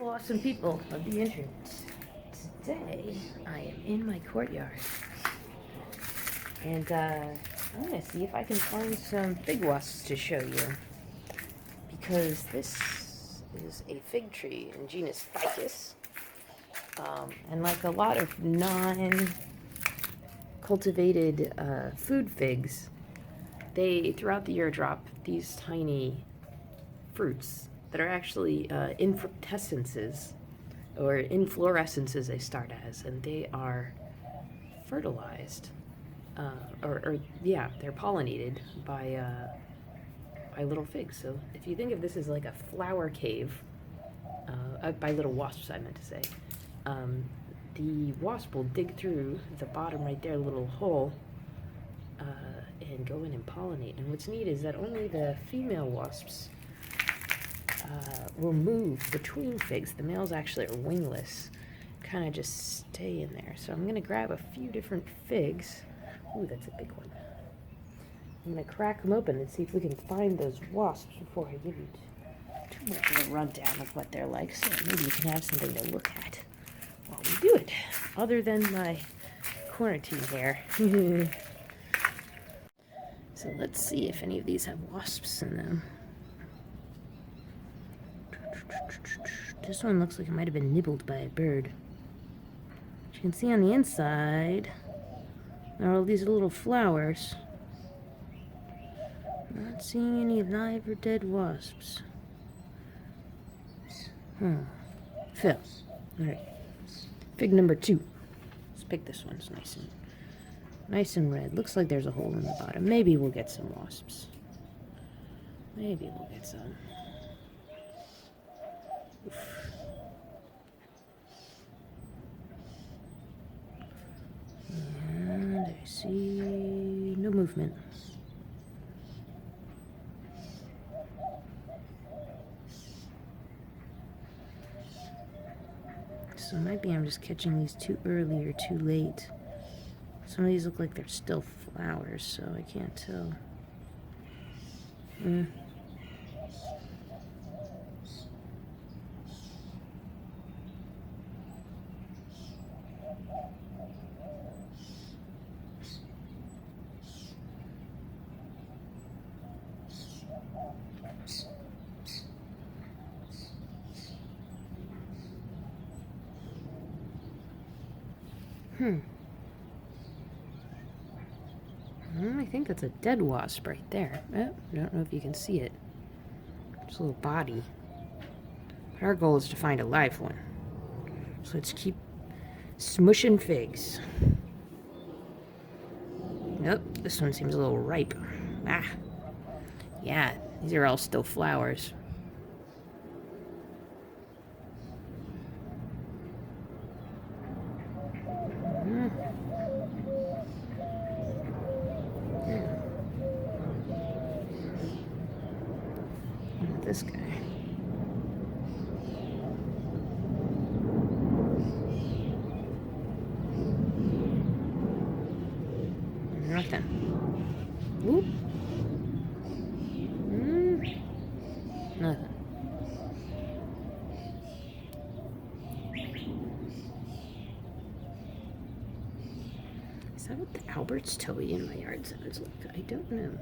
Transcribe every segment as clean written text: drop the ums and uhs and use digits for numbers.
Awesome people of the internet. Today I am in my courtyard and I'm gonna see if I can find some fig wasps to show you, because this is a fig tree in genus Ficus, and like a lot of non-cultivated food figs, they throughout the year drop these tiny fruits that are actually infructescences, or inflorescences they start as, and they are fertilized, they're pollinated by little figs. So if you think of this as like a flower cave, by little wasps I meant to say, the wasp will dig through the bottom right there, little hole, and go in and pollinate. And what's neat is that only the female wasps will move between figs. The males actually are wingless, kind of just stay in there. So I'm going to grab a few different figs. Ooh, that's a big one. I'm going to crack them open and see if we can find those wasps before I give you too much of a rundown of what they're like, so maybe you can have something to look at while we do it, other than my quarantine hair. So let's see if any of these have wasps in them. This one looks like it might have been nibbled by a bird. As you can see on the inside, there are all these little flowers. Not seeing any live or dead wasps. Phil. Alright. Fig number 2. Let's pick this one. It's nice and red. Looks like there's a hole in the bottom. Maybe we'll get some wasps. Maybe we'll get some. Oof. And I see no movement. So maybe I'm just catching these too early or too late. Some of these look like they're still flowers, so I can't tell. I think that's a dead wasp right there. Oh, I don't know if you can see it. It's a little body. But our goal is to find a live one. So let's keep smushing figs. Nope, this one seems a little ripe. Yeah, these are all still flowers. This guy. Nothing. Whoop. Nothing. Is that what the Albert's toy in my yard sounds like? I don't know.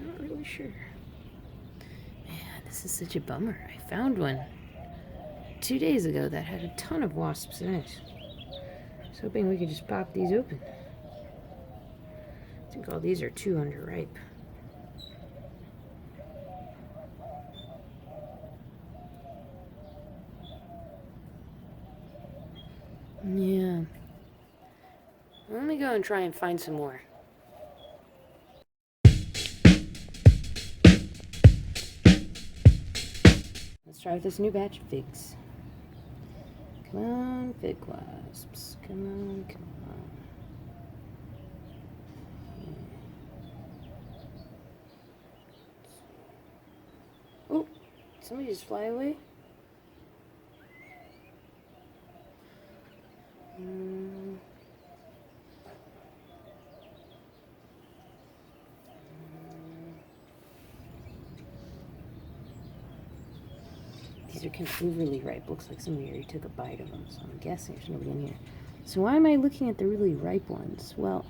Not really sure. Man, this is such a bummer. I found one 2 days ago that had a ton of wasps in it. I was hoping we could just pop these open. I think all these are too underripe. Yeah. Let me go and try and find some more. Let's try with this new batch of figs. Come on, fig wasps. Come on, come on. Oh, somebody just fly away? these are kind of overly ripe. Looks like somebody already took a bite of them, so I'm guessing there's nobody in here. So why am I looking at the really ripe ones? Well,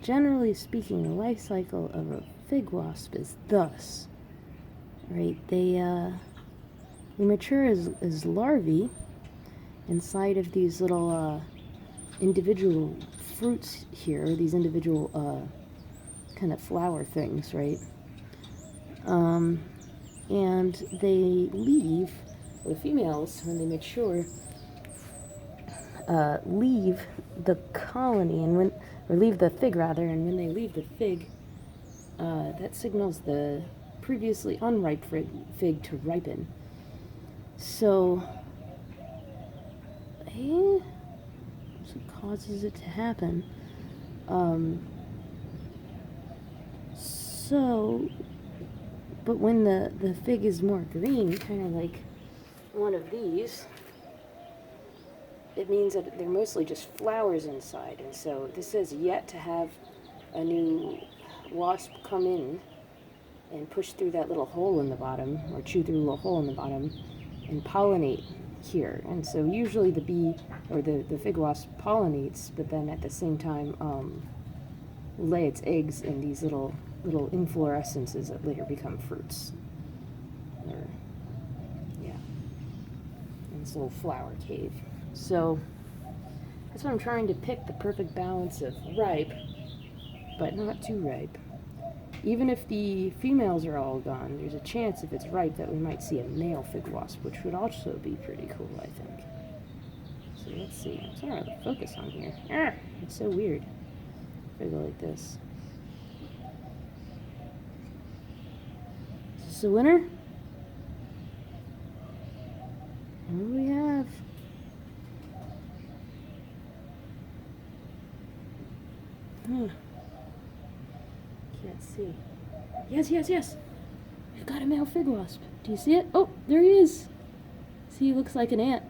generally speaking, the life cycle of a fig wasp is thus, right? They mature as larvae inside of these little individual fruits here, these individual kind of flower things, right? And they leave, the females, when they mature, leave the colony, or leave the fig rather, and when they leave the fig, that signals the previously unripe fig to ripen. So, that's what causes it to happen. But when the fig is more green, kind of like one of these, it means that they're mostly just flowers inside. And so this has yet to have a new wasp come in and push through that little hole in the bottom, or chew through a little hole in the bottom, and pollinate here. And so usually the bee, or the fig wasp pollinates, but then at the same time lay its eggs in these little inflorescences that later become fruits. Or, yeah, in this little flower cave. So that's what I'm trying to pick, the perfect balance of ripe, but not too ripe. Even if the females are all gone, there's a chance if it's ripe that we might see a male fig wasp, which would also be pretty cool, I think. So let's see. I'm sorry to focus on here. It's so weird. If I go like this. Is this a winner? What do we have? Can't see. Yes. We've got a male fig wasp. Do you see it? Oh, there he is. See, he looks like an ant.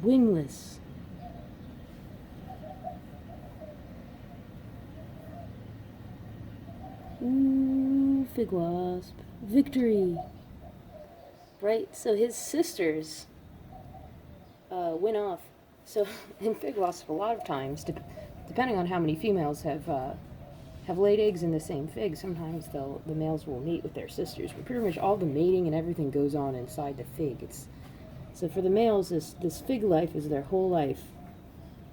Wingless. Ooh, fig wasp. Victory. Right, so his sisters went off. So in fig wasps, a lot of times, depending on how many females have laid eggs in the same fig, sometimes the males will mate with their sisters. But pretty much all the mating and everything goes on inside the fig. So for the males, this fig life is their whole life.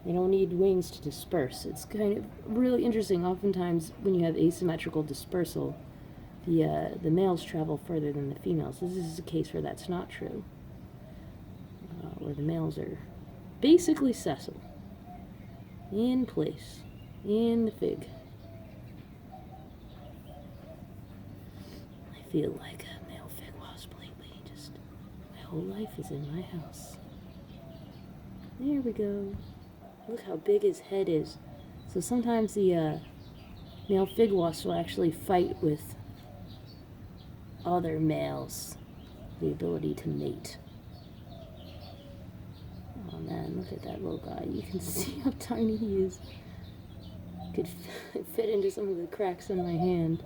They don't need wings to disperse. It's kind of really interesting. Oftentimes, when you have asymmetrical dispersal, the males travel further than the females. This is a case where that's not true, where the males are basically sessile, in place, in the fig. I feel like a male fig wasp lately. Just my whole life is in my house. There we go. Look how big his head is. So sometimes the male fig wasps will actually fight with other males, the ability to mate. Oh man, look at that little guy. You can see how tiny he is. Could fit into some of the cracks in my hand.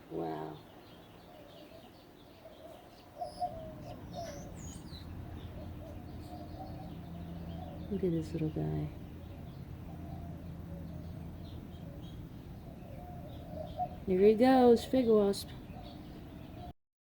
Wow. Look at this little guy. Here he goes, fig wasp.